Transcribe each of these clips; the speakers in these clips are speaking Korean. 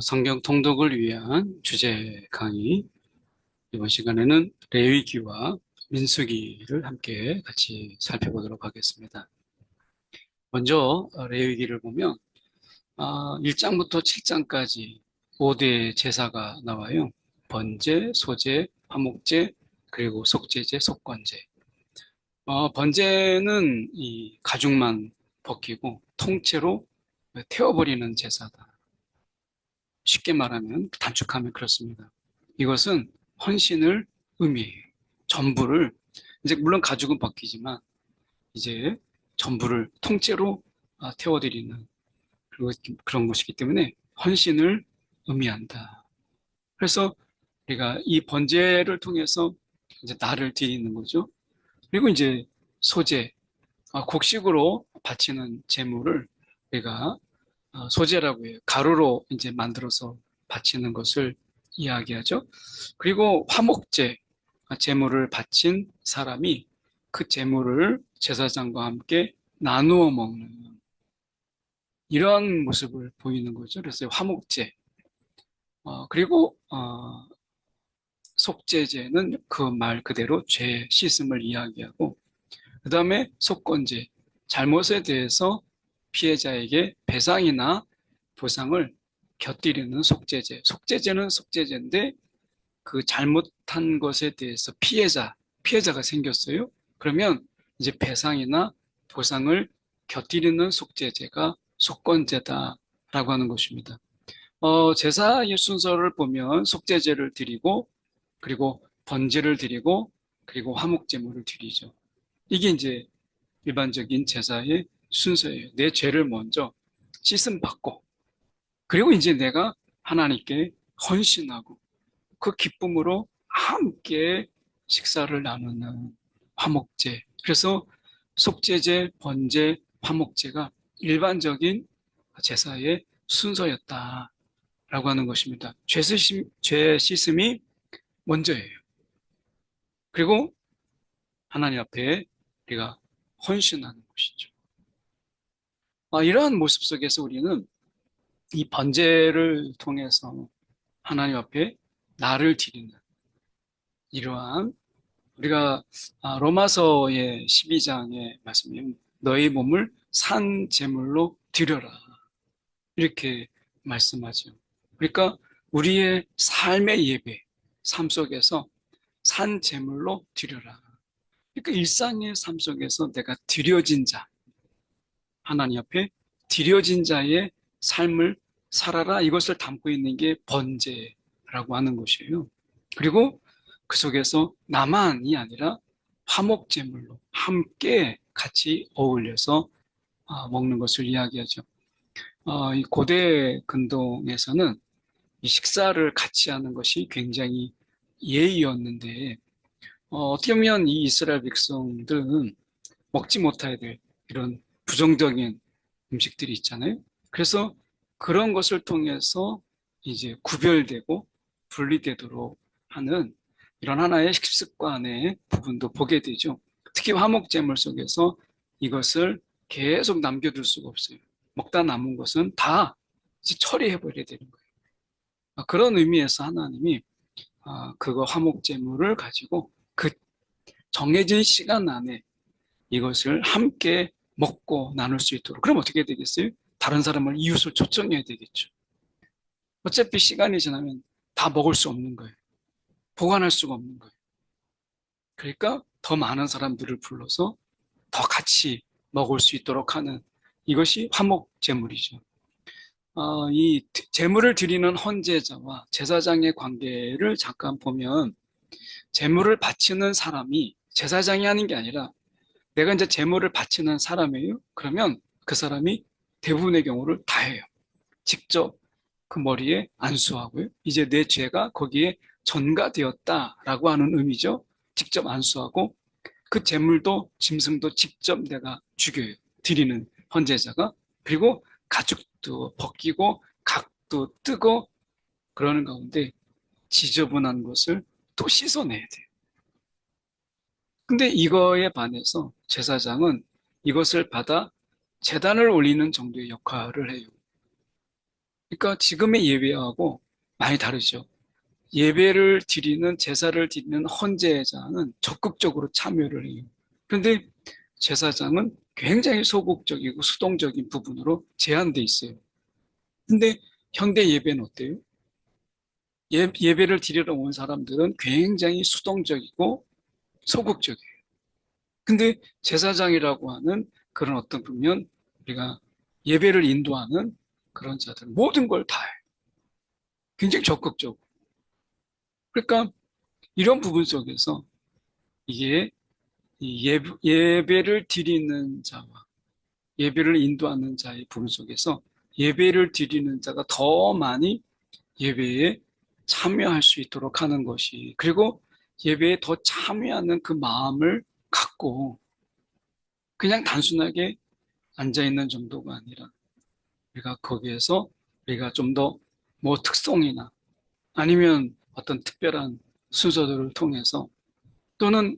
성경 통독을 위한 주제 강의. 이번 시간에는 레위기와 민수기를 함께 같이 살펴보도록 하겠습니다. 먼저 레위기를 보면 1장부터 7장까지 5대 제사가 나와요. 번제, 소제, 화목제, 그리고 속제제, 속건제. 번제는 이 가죽만 벗기고 통째로 태워버리는 제사다. 쉽게 말하면, 단축하면 그렇습니다. 이것은 헌신을 의미해요. 전부를, 이제 물론 가죽은 벗기지만 이제 전부를 통째로 태워드리는 그런 것이기 때문에 헌신을 의미한다. 그래서 우리가 이 번제를 통해서 이제 나를 드리는 거죠. 그리고 이제 소제, 곡식으로 바치는 제물을 우리가 소재라고 해요. 가루로 이제 만들어서 바치는 것을 이야기하죠. 그리고 화목제, 제물을 바친 사람이 그 제물을 제사장과 함께 나누어 먹는 이러한 모습을 보이는 거죠. 그래서 화목제. 그리고 속죄제는 그 말 그대로 죄 씻음을 이야기하고, 그 다음에 속건제, 잘못에 대해서 피해자에게 배상이나 보상을 곁들이는 속죄제. 속죄제는 속죄제인데 그 잘못한 것에 대해서 피해자가 생겼어요. 그러면 이제 배상이나 보상을 곁들이는 속죄제가 속건제다라고 하는 것입니다. 제사의 순서를 보면 속죄제를 드리고, 그리고 번제를 드리고, 그리고 화목제물을 드리죠. 이게 이제 일반적인 제사의 순서예요. 내 죄를 먼저 씻음 받고, 그리고 이제 내가 하나님께 헌신하고 그 기쁨으로 함께 식사를 나누는 화목제. 그래서 속죄제, 번제, 화목제가 일반적인 제사의 순서였다라고 하는 것입니다. 죄 씻음이 먼저예요. 그리고 하나님 앞에 우리가 헌신하는 것이죠. 이러한 모습 속에서 우리는 이 번제를 통해서 하나님 앞에 나를 드리는 이러한, 우리가 로마서의 12장의 말씀이 너희 몸을 산 제물로 드려라 이렇게 말씀하죠. 그러니까 우리의 삶의 예배, 삶 속에서 산 제물로 드려라. 그러니까 일상의 삶 속에서 내가 드려진 자, 하나님 앞에 드려진 자의 삶을 살아라, 이것을 담고 있는 게 번제라고 하는 것이에요. 그리고 그 속에서 나만이 아니라 화목제물로 함께 같이 어울려서 먹는 것을 이야기하죠. 이 고대 근동에서는 이 식사를 같이 하는 것이 굉장히 예의였는데, 어떻게 보면 이 이스라엘 백성들은 먹지 못해야 될 이런 부정적인 음식들이 있잖아요. 그래서 그런 것을 통해서 이제 구별되고 분리되도록 하는 이런 하나의 식습관의 부분도 보게 되죠. 특히 화목제물 속에서 이것을 계속 남겨둘 수가 없어요. 먹다 남은 것은 다 처리해버려야 되는 거예요. 그런 의미에서 하나님이 그거 화목제물을 가지고 그 정해진 시간 안에 이것을 함께 먹고 나눌 수 있도록. 그럼 어떻게 되겠어요? 다른 사람을, 이웃을 초청해야 되겠죠. 어차피 시간이 지나면 다 먹을 수 없는 거예요. 보관할 수가 없는 거예요. 그러니까 더 많은 사람들을 불러서 더 같이 먹을 수 있도록 하는, 이것이 화목 제물이죠. 이 제물을 드리는 헌제자와 제사장의 관계를 잠깐 보면, 제물을 바치는 사람이 제사장이 하는 게 아니라 내가 이제 제물을 바치는 사람이에요. 그러면 그 사람이 대부분의 경우를 다 해요. 직접 그 머리에 안수하고요. 이제 내 죄가 거기에 전가되었다라고 하는 의미죠. 직접 안수하고 그 제물도 짐승도 직접 내가 죽여요. 드리는 헌제자가. 그리고 가죽도 벗기고 각도 뜨고 그러는 가운데 지저분한 것을 또 씻어내야 돼요. 근데 이거에 반해서 제사장은 이것을 받아 제단을 올리는 정도의 역할을 해요. 그러니까 지금의 예배하고 많이 다르죠. 예배를 드리는, 제사를 드리는 헌제자는 적극적으로 참여를 해요. 그런데 제사장은 굉장히 소극적이고 수동적인 부분으로 제한돼 있어요. 근데 현대 예배는 어때요? 예배를 드리러 온 사람들은 굉장히 수동적이고 소극적이에요. 근데 제사장이라고 하는 그런 어떤 보면 우리가 예배를 인도하는 그런 자들 모든 걸 다 해요. 굉장히 적극적으로. 그러니까 이런 부분 속에서 이게 예배를 드리는 자와 예배를 인도하는 자의 부분 속에서 예배를 드리는 자가 더 많이 예배에 참여할 수 있도록 하는 것이, 그리고 예배에 더 참여하는 그 마음을 갖고 그냥 단순하게 앉아있는 정도가 아니라 우리가 거기에서 우리가 좀 더 뭐 특성이나 아니면 어떤 특별한 순서들을 통해서 또는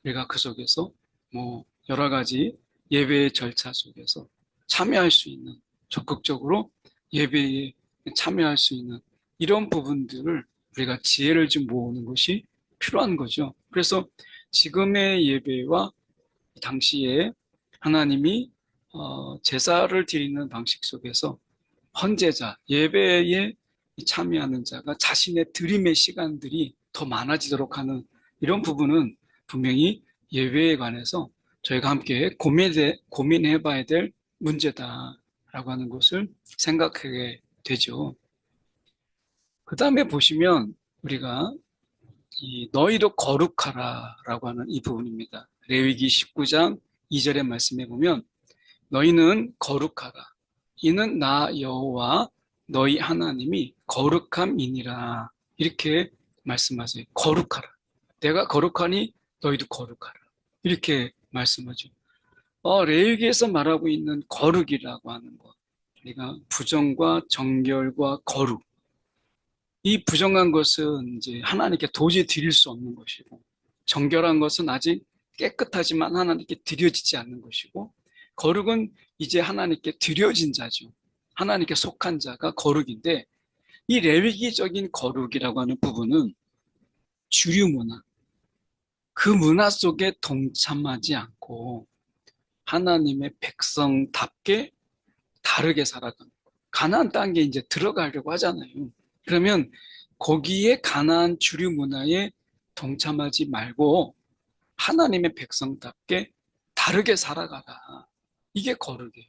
우리가 그 속에서 뭐 여러 가지 예배의 절차 속에서 참여할 수 있는, 적극적으로 예배에 참여할 수 있는 이런 부분들을 우리가 지혜를 좀 모으는 것이 필요한 거죠. 그래서 지금의 예배와 당시에 하나님이 제사를 드리는 방식 속에서 헌제자, 예배에 참여하는 자가 자신의 드림의 시간들이 더 많아지도록 하는 이런 부분은 분명히 예배에 관해서 저희가 함께 고민해 봐야 될 문제다라고 하는 것을 생각하게 되죠. 그 다음에 보시면 우리가 이 너희도 거룩하라라고 하는 이 부분입니다. 레위기 19장 2절의 말씀에 보면 너희는 거룩하라. 이는 나 여호와 너희 하나님이 거룩함이니라. 이렇게 말씀하세요. 거룩하라. 내가 거룩하니 너희도 거룩하라. 이렇게 말씀하죠. 레위기에서 말하고 있는 거룩이라고 하는 것. 우리가 부정과 정결과 거룩. 이 부정한 것은 이제 하나님께 도저히 드릴 수 없는 것이고, 정결한 것은 아직 깨끗하지만 하나님께 드려지지 않는 것이고, 거룩은 이제 하나님께 드려진 자죠. 하나님께 속한 자가 거룩인데, 이 레위기적인 거룩이라고 하는 부분은 주류 문화, 그 문화 속에 동참하지 않고 하나님의 백성답게 다르게 살아가는 거예요. 가나안 땅에 이제 들어가려고 하잖아요. 그러면 거기에 가나안 주류 문화에 동참하지 말고 하나님의 백성답게 다르게 살아가라. 이게 거룩이에요.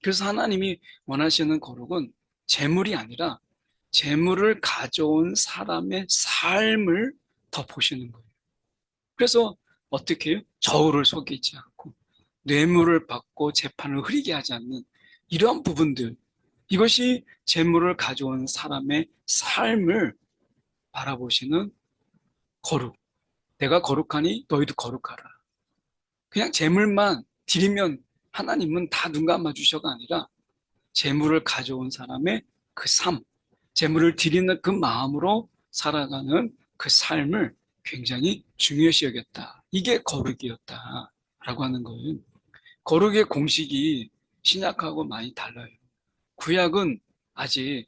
그래서 하나님이 원하시는 거룩은 재물이 아니라 재물을 가져온 사람의 삶을 더 보시는 거예요. 그래서 어떻게 해요? 저울을 속이지 않고 뇌물을 받고 재판을 흐리게 하지 않는 이러한 부분들, 이것이 재물을 가져온 사람의 삶을 바라보시는 거룩. 내가 거룩하니 너희도 거룩하라. 그냥 재물만 드리면 하나님은 다 눈 감아 주셔가 아니라 재물을 가져온 사람의 그 삶, 재물을 드리는 그 마음으로 살아가는 그 삶을 굉장히 중요시 여겼다. 이게 거룩이었다라고 하는 거예요. 거룩의 공식이 신약하고 많이 달라요. 구약은 아직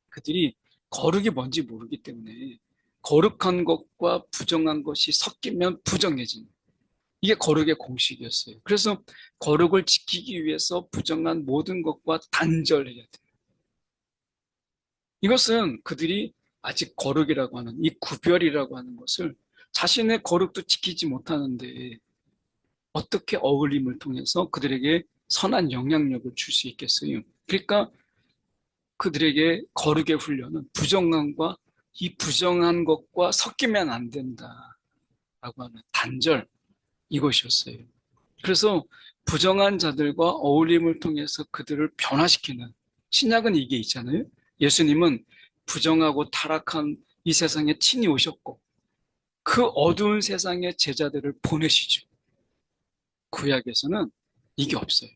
그들이 거룩이 뭔지 모르기 때문에 거룩한 것과 부정한 것이 섞이면 부정해지는, 이게 거룩의 공식이었어요. 그래서 거룩을 지키기 위해서 부정한 모든 것과 단절해야 돼요. 이것은 그들이 아직 거룩이라고 하는 이 구별이라고 하는 것을 자신의 거룩도 지키지 못하는데 어떻게 어울림을 통해서 그들에게 선한 영향력을 줄 수 있겠어요? 그러니까 그들에게 거룩의 훈련은 부정함과 이 부정한 것과 섞이면 안 된다라고 하는 단절, 이것이었어요. 그래서 부정한 자들과 어울림을 통해서 그들을 변화시키는, 신약은 이게 있잖아요. 예수님은 부정하고 타락한 이 세상에 친히 오셨고 그 어두운 세상에 제자들을 보내시죠. 구약에서는 이게 없어요.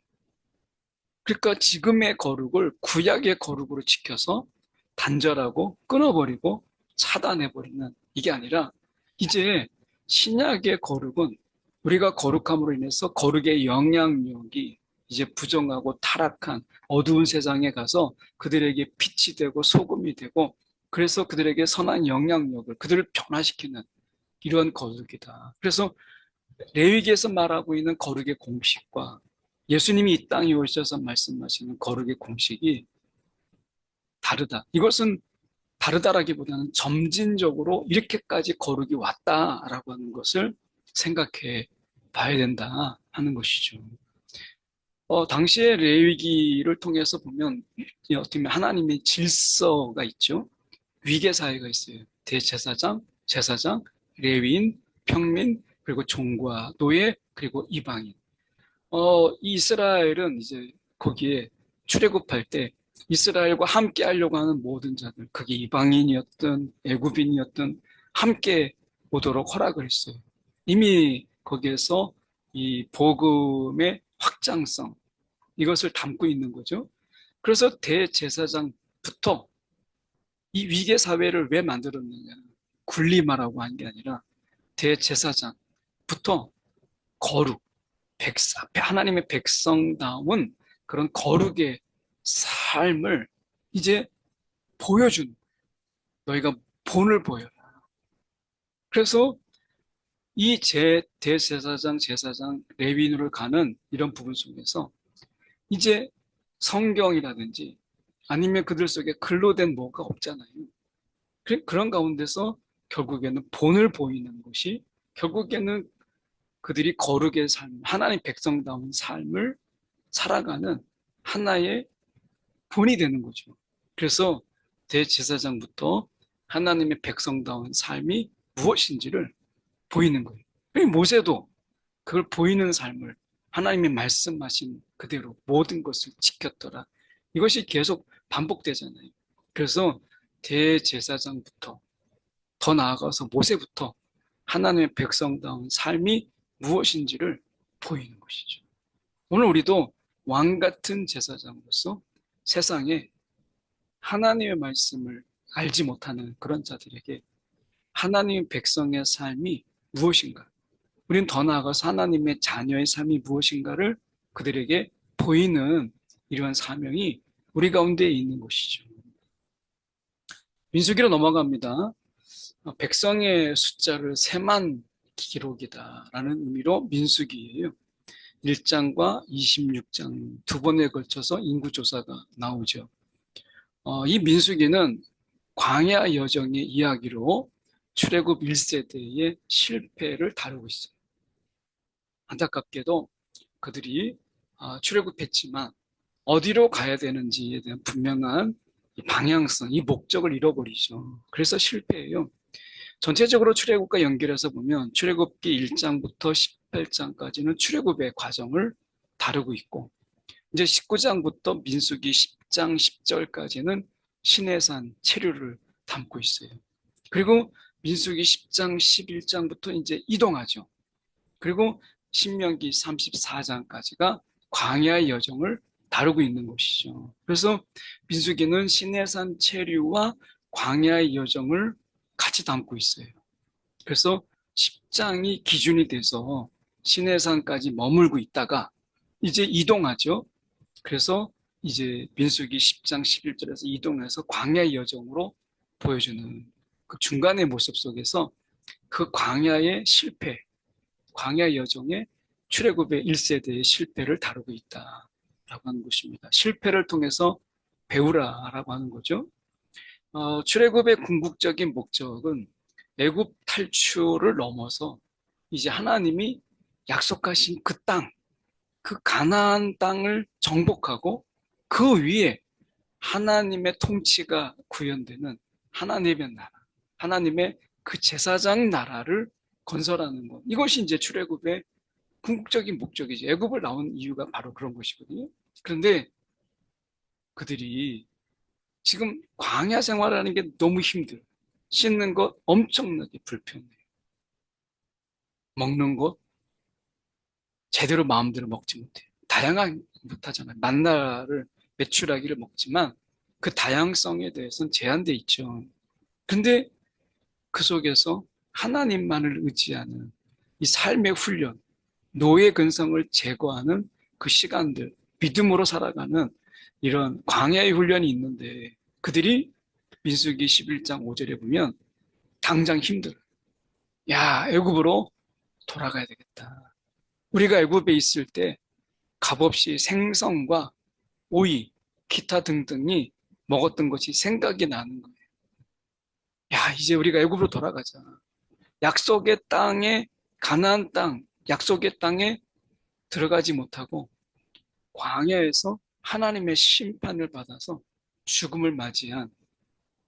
그러니까 지금의 거룩을 구약의 거룩으로 지켜서 단절하고 끊어버리고 차단해버리는, 이게 아니라 이제 신약의 거룩은 우리가 거룩함으로 인해서 거룩의 영향력이 이제 부정하고 타락한 어두운 세상에 가서 그들에게 빛이 되고 소금이 되고 그래서 그들에게 선한 영향력을 그들을 변화시키는 이런 거룩이다. 그래서 레위기에서 말하고 있는 거룩의 공식과 예수님이 이 땅에 오셔서 말씀하시는 거룩의 공식이 다르다. 이것은 다르다라기보다는 점진적으로 이렇게까지 거룩이 왔다라고 하는 것을 생각해 봐야 된다 하는 것이죠. 당시에 레위기를 통해서 보면 어떻게 보면 하나님의 질서가 있죠. 위계사회가 있어요. 대제사장, 제사장, 레위인, 평민, 그리고 종과 노예, 그리고 이방인. 이스라엘은 이제 거기에 출애굽할 때 이스라엘과 함께 하려고 하는 모든 자들, 그게 이방인이었든 애굽인이었든 함께 오도록 허락을 했어요. 이미 거기에서 이 복음의 확장성, 이것을 담고 있는 거죠. 그래서 대제사장부터 이 위계 사회를 왜 만들었느냐. 군림하라고 한 게 아니라 대제사장부터 거룩, 하나님의 백성다운 그런 거룩의 삶을 이제 보여준, 너희가 본을 보여라. 그래서 이 대제사장, 제사장, 레위인으로 가는 이런 부분 속에서 이제 성경이라든지 아니면 그들 속에 글로 된 뭐가 없잖아요. 그런 가운데서 결국에는 본을 보이는 것이 결국에는 그들이 거룩의 삶, 하나님 백성다운 삶을 살아가는 하나의 본이 되는 거죠. 그래서 대제사장부터 하나님의 백성다운 삶이 무엇인지를 보이는 거예요. 모세도 그걸 보이는 삶을 하나님이 말씀하신 그대로 모든 것을 지켰더라. 이것이 계속 반복되잖아요. 그래서 대제사장부터 더 나아가서 모세부터 하나님의 백성다운 삶이 무엇인지를 보이는 것이죠. 오늘 우리도 왕 같은 제사장으로서 세상에 하나님의 말씀을 알지 못하는 그런 자들에게 하나님의 백성의 삶이 무엇인가? 우리는 더 나아가서 하나님의 자녀의 삶이 무엇인가를 그들에게 보이는 이러한 사명이 우리 가운데 있는 것이죠. 민수기로 넘어갑니다. 백성의 숫자를 세만 기록이다라는 의미로 민수기예요. 1장과 26장 두 번에 걸쳐서 인구조사가 나오죠. 이 민수기는 광야 여정의 이야기로 출애굽 1세대의 실패를 다루고 있어요. 안타깝게도 그들이 출애굽했지만 어디로 가야 되는지에 대한 분명한 방향성, 이 목적을 잃어버리죠. 그래서 실패해요. 전체적으로 출애굽과 연결해서 보면 출애굽기 1장부터 18장까지는 출애굽의 과정을 다루고 있고 이제 19장부터 민수기 10장 10절까지는 시내산 체류를 담고 있어요. 그리고 민수기 10장 11장부터 이제 이동하죠. 그리고 신명기 34장까지가 광야의 여정을 다루고 있는 것이죠. 그래서 민수기는 시내산 체류와 광야의 여정을 같이 담고 있어요. 그래서 10장이 기준이 돼서 시내산까지 머물고 있다가 이제 이동하죠. 그래서 이제 민수기 10장 11절에서 이동해서 광야의 여정으로 보여주는 그 중간의 모습 속에서 그 광야의 실패, 광야 여정의 출애굽의 1세대의 실패를 다루고 있다라고 하는 것입니다. 실패를 통해서 배우라라고 하는 거죠. 출애굽의 궁극적인 목적은 애굽 탈출을 넘어서 이제 하나님이 약속하신 그 땅, 그 가나안 땅을 정복하고 그 위에 하나님의 통치가 구현되는 하나님의 나라, 하나님의 그 제사장 나라를 건설하는 것. 이것이 이제 출애굽의 궁극적인 목적이죠. 애굽을 나온 이유가 바로 그런 것이거든요. 그런데 그들이 지금 광야 생활하는 게 너무 힘들어요. 씻는 것 엄청나게 불편해요. 먹는 것 제대로 마음대로 먹지 못해요. 다양한 못하잖아요. 만나를 메추라기를 먹지만 그 다양성에 대해서는 제한돼 있죠. 근데 그 속에서 하나님만을 의지하는 이 삶의 훈련, 노예 근성을 제거하는 그 시간들, 믿음으로 살아가는 이런 광야의 훈련이 있는데 그들이 민수기 11장 5절에 보면 당장 힘들어. 야, 애굽으로 돌아가야 되겠다. 우리가 애굽에 있을 때 값없이 생선과 오이, 기타 등등이 먹었던 것이 생각이 나는 거예요. 야, 이제 우리가 애굽으로 돌아가자. 약속의 땅에, 가나안 땅, 약속의 땅에 들어가지 못하고 광야에서 하나님의 심판을 받아서 죽음을 맞이한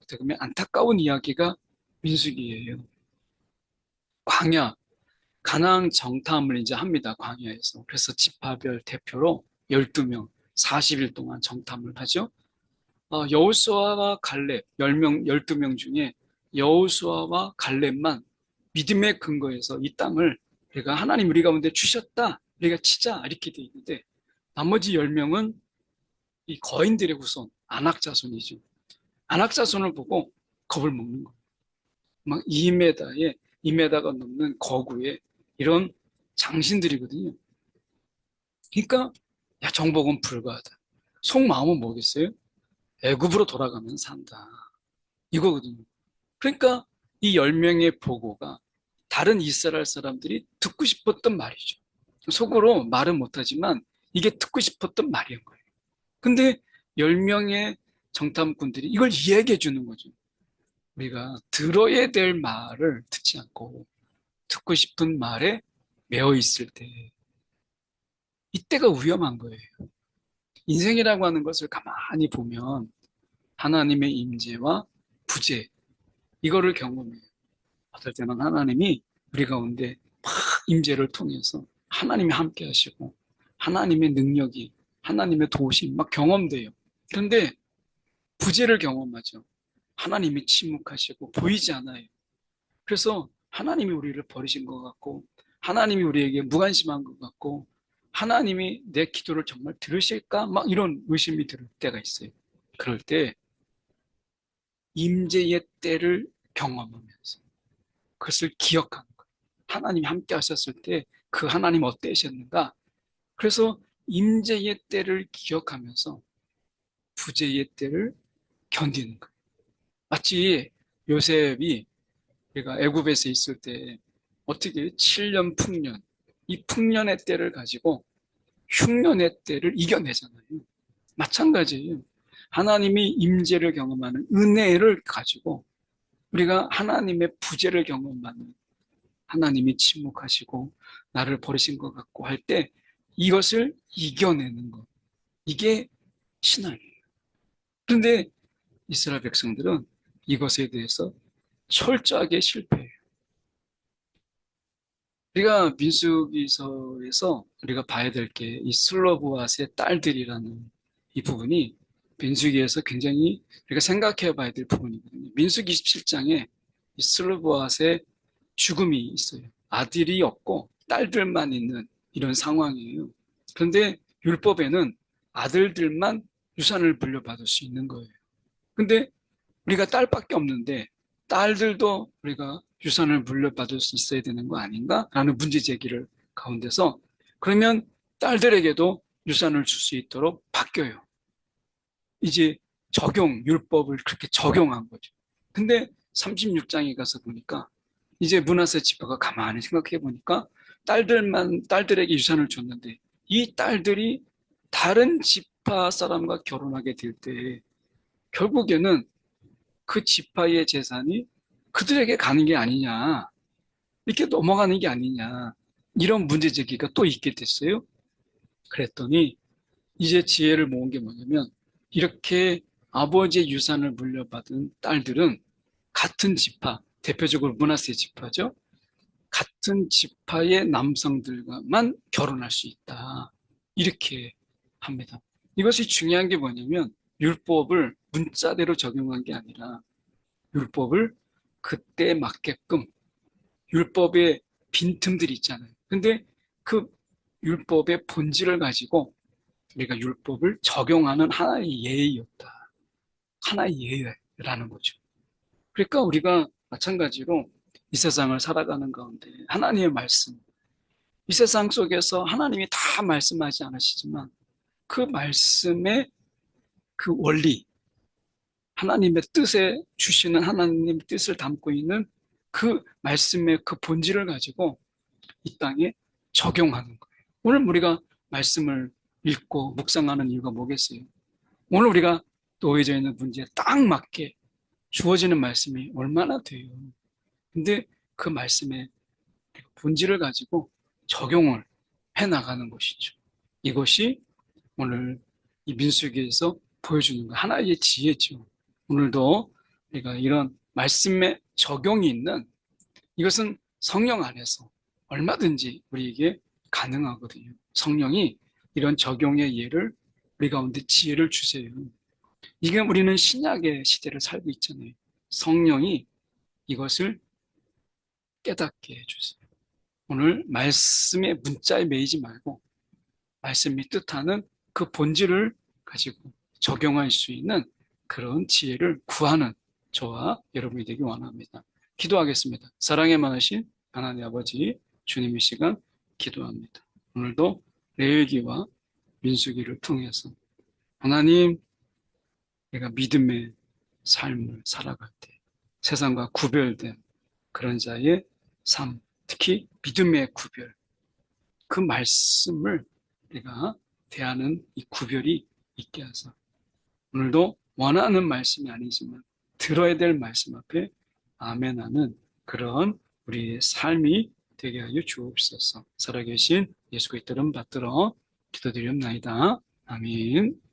어떻게 보면 안타까운 이야기가 민수기예요. 광야, 가나안 정탐을 이제 합니다. 광야에서. 그래서 지파별 대표로 12명, 40일 동안 정탐을 하죠. 여호수아와 갈렙, 10명, 12명 중에 여호수아와 갈렙만 믿음의 근거에서 이 땅을 우리가 하나님 우리 가운데 주셨다. 우리가 치자. 이렇게 돼 있는데 나머지 10명은 이 거인들의 후손, 안악자손이죠. 안악자손을 보고 겁을 먹는 거예요. 막 2m가 넘는 거구에 이런 장신들이거든요. 그러니까 야, 정복은 불가하다. 속마음은 뭐겠어요? 애굽으로 돌아가면 산다. 이거거든요. 그러니까 이 10명의 보고가 다른 이스라엘 사람들이 듣고 싶었던 말이죠. 속으로 말은 못하지만 이게 듣고 싶었던 말인 거예요. 근데 10명의 정탐꾼들이 이걸 이야기해 주는 거죠. 우리가 들어야 될 말을 듣지 않고 듣고 싶은 말에 매어 있을 때 이때가 위험한 거예요. 인생이라고 하는 것을 가만히 보면 하나님의 임재와 부재 이거를 경험해요. 어떨 때는 하나님이 우리 가운데 막 임재를 통해서 하나님이 함께 하시고 하나님의 능력이 하나님의 도우심 막 경험돼요. 그런데 부재를 경험하죠. 하나님이 침묵하시고 보이지 않아요. 그래서 하나님이 우리를 버리신 것 같고 하나님이 우리에게 무관심한 것 같고 하나님이 내 기도를 정말 들으실까? 막 이런 의심이 들 때가 있어요. 그럴 때 임재의 때를 경험하면서 그것을 기억하는 거예요. 하나님이 함께 하셨을 때 그 하나님 어떠셨는가? 그래서 임재의 때를 기억하면서 부재의 때를 견디는 거예요. 마치 요셉이 우리가 애굽에서 있을 때 어떻게 7년 풍년, 이 풍년의 때를 가지고 흉년의 때를 이겨내잖아요. 마찬가지예요. 하나님이 임재를 경험하는 은혜를 가지고 우리가 하나님의 부재를 경험하는 하나님이 침묵하시고 나를 버리신 것 같고 할 때 이것을 이겨내는 것. 이게 신앙이에요. 그런데 이스라엘 백성들은 이것에 대해서 철저하게 실패해요. 우리가 민수기서에서 우리가 봐야 될 게 이 슬로브앗의 딸들이라는 이 부분이 민수기에서 굉장히 우리가 생각해 봐야 될 부분이거든요. 민수기 27장에 이 슬로브앗의 죽음이 있어요. 아들이 없고 딸들만 있는 이런 상황이에요. 그런데 율법에는 아들들만 유산을 물려받을 수 있는 거예요. 근데 우리가 딸밖에 없는데 딸들도 우리가 유산을 물려받을 수 있어야 되는 거 아닌가? 라는 문제 제기를 가운데서 그러면 딸들에게도 유산을 줄 수 있도록 바뀌어요. 이제 율법을 그렇게 적용한 거죠. 근데 36장에 가서 보니까 이제 므낫세 지파가 가만히 생각해 보니까 딸들에게 유산을 줬는데 이 딸들이 다른 지파 사람과 결혼하게 될 때 결국에는 그 지파의 재산이 그들에게 가는 게 아니냐, 이렇게 넘어가는 게 아니냐, 이런 문제 제기가 또 있게 됐어요. 그랬더니 이제 지혜를 모은 게 뭐냐면 이렇게 아버지의 유산을 물려받은 딸들은 같은 지파, 대표적으로 므낫세 지파죠. 같은 지파의 남성들과만 결혼할 수 있다. 이렇게 합니다. 이것이 중요한 게 뭐냐면 율법을 문자대로 적용한 게 아니라 율법을 그때에 맞게끔 율법의 빈틈들이 있잖아요. 근데 그 율법의 본질을 가지고 우리가 율법을 적용하는 하나의 예의였다. 하나의 예의라는 거죠. 그러니까 우리가 마찬가지로 이 세상을 살아가는 가운데 하나님의 말씀, 이 세상 속에서 하나님이 다 말씀하지 않으시지만 그 말씀에 그 원리, 하나님의 뜻에 주시는 하나님의 뜻을 담고 있는 그 말씀의 그 본질을 가지고 이 땅에 적용하는 거예요. 오늘 우리가 말씀을 읽고 묵상하는 이유가 뭐겠어요? 오늘 우리가 놓여져 있는 문제에 딱 맞게 주어지는 말씀이 얼마나 돼요. 근데 그 말씀의 본질을 가지고 적용을 해 나가는 것이죠. 이것이 오늘 이 민수기에서 보여주는 하나의 지혜죠. 오늘도 우리가 이런 말씀의 적용이 있는 이것은 성령 안에서 얼마든지 우리에게 가능하거든요. 성령이 이런 적용의 예를 우리 가운데 지혜를 주세요. 이게 우리는 신약의 시대를 살고 있잖아요. 성령이 이것을 깨닫게 해주세요. 오늘 말씀의 문자에 매이지 말고 말씀이 뜻하는 그 본질을 가지고 적용할 수 있는 그런 지혜를 구하는 저와 여러분이 되기 원합니다. 기도하겠습니다. 사랑에 많으신 하나님 아버지, 주님 이 시간 기도합니다. 오늘도 레위기와 민수기를 통해서 하나님, 내가 믿음의 삶을 살아갈 때 세상과 구별된 그런 자의 삶, 특히 믿음의 구별, 그 말씀을 내가 대하는 이 구별이 있게 하사 오늘도 원하는 말씀이 아니지만 들어야 될 말씀 앞에 아멘하는 그런 우리의 삶이 되게 하여 주옵소서. 살아계신 예수 그리스도를 받들어 기도드리옵나이다. 아멘.